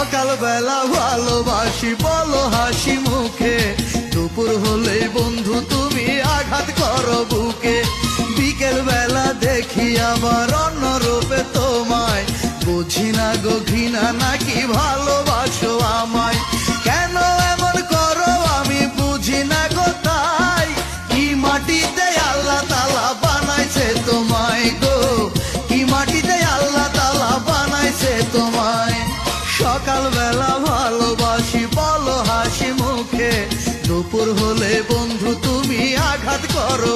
সকাল বেলা ভালোবাসি বলো হাসি মুখে, দুপুর হলে বন্ধু তুমি আঘাত করো বুকে। বিকেল বেলা দেখি আবার অন্য রূপে তোমায়, বুঝি না গো ঘৃণা নাকি ভালোবাসো আমায়। কেন এমন করো আমি বুঝি না গো তাই, কি মাটিতে আল্লাহ তাআলা বানাইছে তোমায় গো, কি মাটিতে আল্লাহ তাআলা বানাইছে তোমায়। সকাল বেলা ভালোবাসি বলো হাসি মুখে, দুপুর হলে বন্ধু তুমি আঘাত করো।